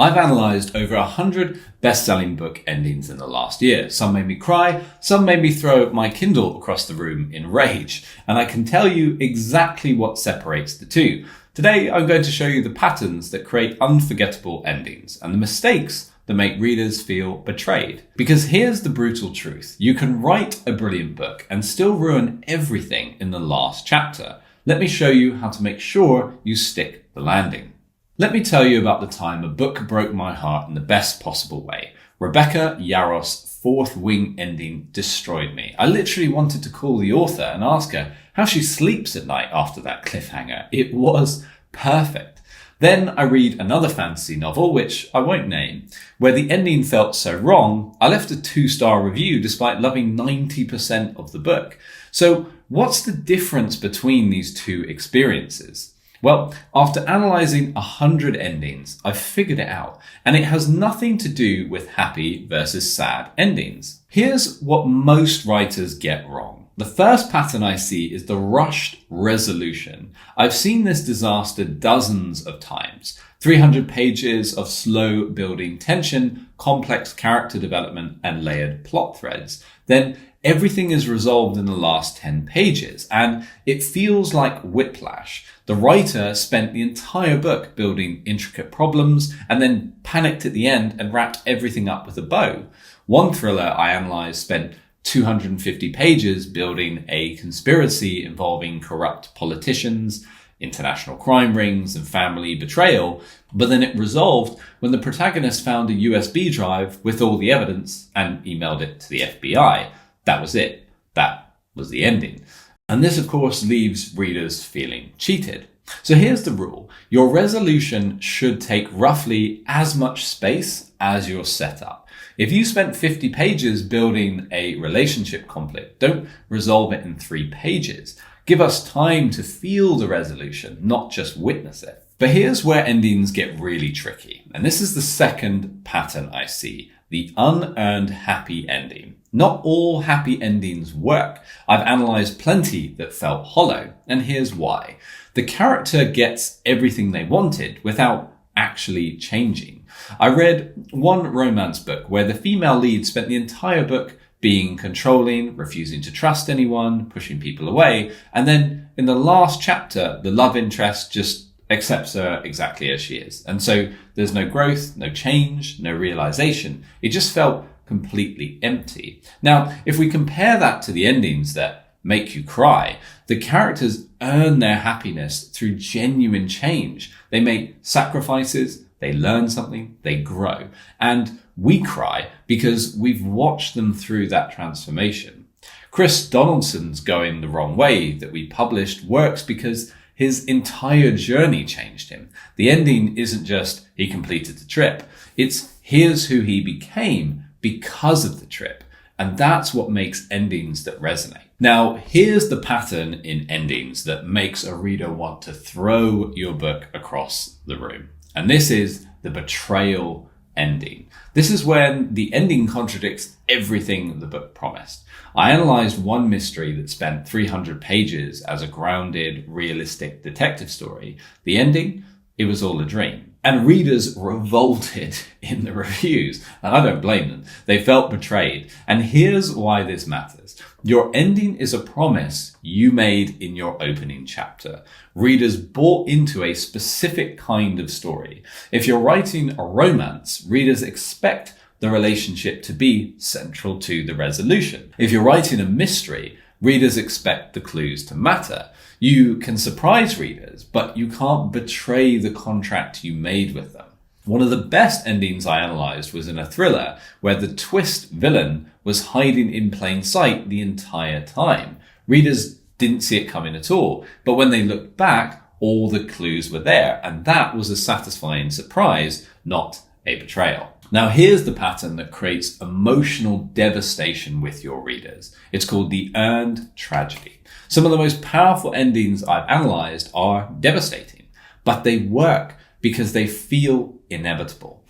I've analysed over 100 best-selling book endings in the last year. Some made me cry, some made me throw my Kindle across the room in rage. And I can tell you exactly what separates the two. Today, I'm going to show you the patterns that create unforgettable endings and the mistakes that make readers feel betrayed. Because here's the brutal truth. You can write a brilliant book and still ruin everything in the last chapter. Let me show you how to make sure you stick the landing. Let me tell you about the time a book broke my heart in the best possible way. Rebecca Yarros' Fourth Wing ending destroyed me. I literally wanted to call the author and ask her how she sleeps at night after that cliffhanger. It was perfect. Then I read another fantasy novel, which I won't name, where the ending felt so wrong, I left a 2-star review despite loving 90% of the book. So what's the difference between these two experiences? Well, after analysing 100 endings, I've figured it out, and it has nothing to do with happy versus sad endings. Here's what most writers get wrong. The first pattern I see is the rushed resolution. I've seen this disaster dozens of times. 300 pages of slow building tension, complex character development, and layered plot threads. Then everything is resolved in the last 10 pages, and it feels like whiplash. The writer spent the entire book building intricate problems and then panicked at the end and wrapped everything up with a bow. One thriller I analysed spent 250 pages building a conspiracy involving corrupt politicians, international crime rings, and family betrayal, but then it resolved when the protagonist found a USB drive with all the evidence and emailed it to the FBI. That was it. That was the ending. And this, of course, leaves readers feeling cheated. So here's the rule. Your resolution should take roughly as much space as your setup. If you spent 50 pages building a relationship conflict, don't resolve it in 3 pages. Give us time to feel the resolution, not just witness it. But here's where endings get really tricky. And this is the second pattern I see, the unearned happy ending. Not all happy endings work. I've analysed plenty that felt hollow, and here's why. The character gets everything they wanted without actually changing. I read one romance book where the female lead spent the entire book being controlling, refusing to trust anyone, pushing people away, and then in the last chapter, the love interest just accepts her exactly as she is. And so there's no growth, no change, no realization. It just felt completely empty. Now, if we compare that to the endings that make you cry, the characters earn their happiness through genuine change. They make sacrifices, they learn something, they grow. And we cry because we've watched them through that transformation. Chris Donaldson's Going the Wrong Way that we published works because his entire journey changed him. The ending isn't just he completed the trip. It's here's who he became because of the trip. And that's what makes endings that resonate. Now, here's the pattern in endings that makes a reader want to throw your book across the room. And this is the betrayal ending. This is when the ending contradicts everything the book promised. I analysed one mystery that spent 300 pages as a grounded, realistic detective story. The ending, it was all a dream. And readers revolted in the reviews, and I don't blame them. They felt betrayed. And here's why this matters. Your ending is a promise you made in your opening chapter. Readers bought into a specific kind of story. If you're writing a romance, readers expect the relationship to be central to the resolution. If you're writing a mystery, readers expect the clues to matter. You can surprise readers, but you can't betray the contract you made with them. One of the best endings I analysed was in a thriller where the twist villain was hiding in plain sight the entire time. Readers didn't see it coming at all, but when they looked back, all the clues were there, and that was a satisfying surprise, not a betrayal. Now here's the pattern that creates emotional devastation with your readers. It's called the earned tragedy. Some of the most powerful endings I've analysed are devastating, but they work because they feel inevitable.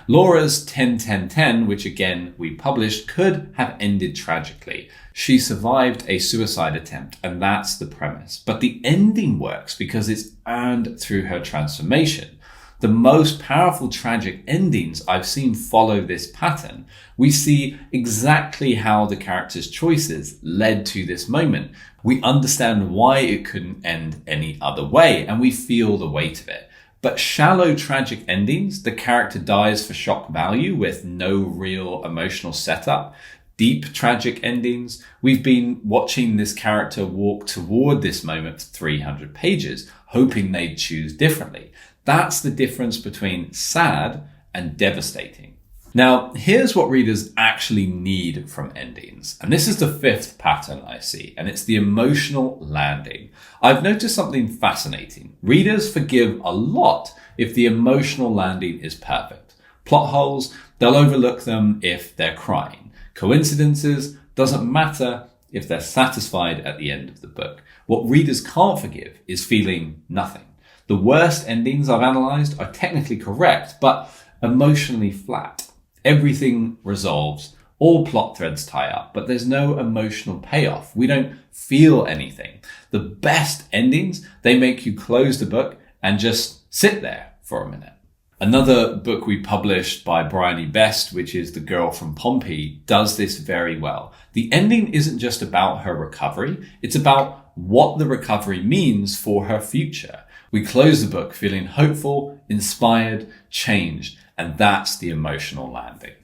Laura's 10-10-10, which again we published, could have ended tragically. She survived a suicide attempt, and that's the premise. But the ending works because it's earned through her transformation. The most powerful tragic endings I've seen follow this pattern. We see exactly how the character's choices led to this moment. We understand why it couldn't end any other way, and we feel the weight of it. But shallow tragic endings, the character dies for shock value with no real emotional setup. Deep tragic endings, we've been watching this character walk toward this moment for 300 pages, hoping they'd choose differently. That's the difference between sad and devastating. Now, here's what readers actually need from endings. And this is the fifth pattern I see, and it's the emotional landing. I've noticed something fascinating. Readers forgive a lot if the emotional landing is perfect. Plot holes, they'll overlook them if they're crying. Coincidences, doesn't matter if they're satisfied at the end of the book. What readers can't forgive is feeling nothing. The worst endings I've analysed are technically correct, but emotionally flat. Everything resolves, all plot threads tie up, but there's no emotional payoff. We don't feel anything. The best endings, they make you close the book and just sit there for a minute. Another book we published by Bryony Best, which is The Girl from Pompeii, does this very well. The ending isn't just about her recovery, it's about what the recovery means for her future. We close the book feeling hopeful, inspired, changed, and that's the emotional landing.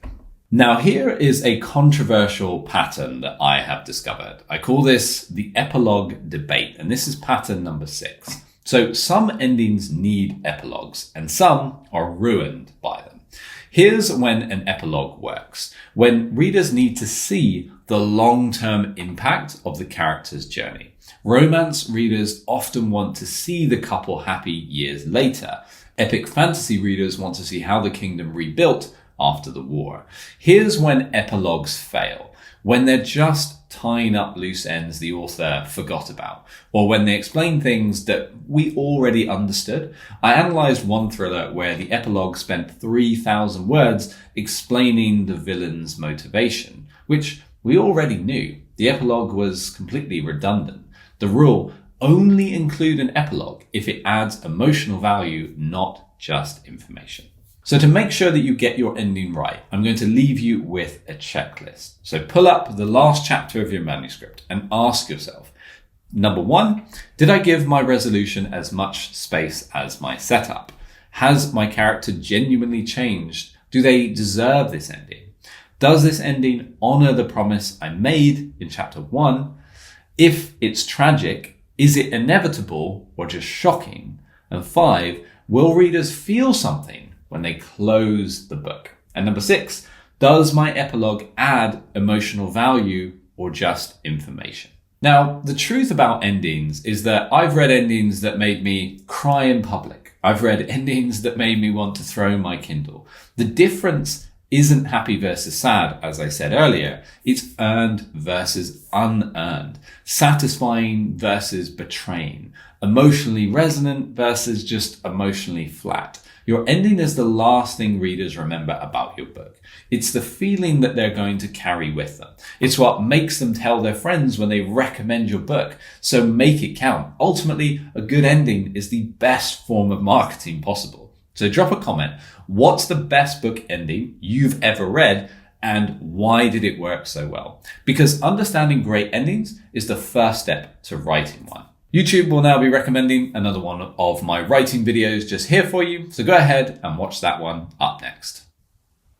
Now, here is a controversial pattern that I have discovered. I call this the epilogue debate, and this is pattern number 6. So some endings need epilogues, and some are ruined by them. Here's when an epilogue works. When readers need to see the long-term impact of the character's journey. Romance readers often want to see the couple happy years later. Epic fantasy readers want to see how the kingdom rebuilt after the war. Here's when epilogues fail. When they're just tying up loose ends the author forgot about, or when they explain things that we already understood. I analysed one thriller where the epilogue spent 3,000 words explaining the villain's motivation, which we already knew. The epilogue was completely redundant. The rule: only include an epilogue if it adds emotional value, not just information. So to make sure that you get your ending right, I'm going to leave you with a checklist. So pull up the last chapter of your manuscript and ask yourself, number 1, did I give my resolution as much space as my setup? Has my character genuinely changed? Do they deserve this ending? Does this ending honor the promise I made in chapter 1? If it's tragic, is it inevitable or just shocking? And 5, will readers feel something when they close the book? And number 6, does my epilogue add emotional value or just information? Now, the truth about endings is that I've read endings that made me cry in public. I've read endings that made me want to throw my Kindle. The difference isn't happy versus sad, as I said earlier. It's earned versus unearned, satisfying versus betraying, emotionally resonant versus just emotionally flat. Your ending is the last thing readers remember about your book. It's the feeling that they're going to carry with them. It's what makes them tell their friends when they recommend your book. So make it count. Ultimately, a good ending is the best form of marketing possible. So drop a comment. What's the best book ending you've ever read, and why did it work so well? Because understanding great endings is the first step to writing one. YouTube will now be recommending another one of my writing videos just here for you, so go ahead and watch that one up next.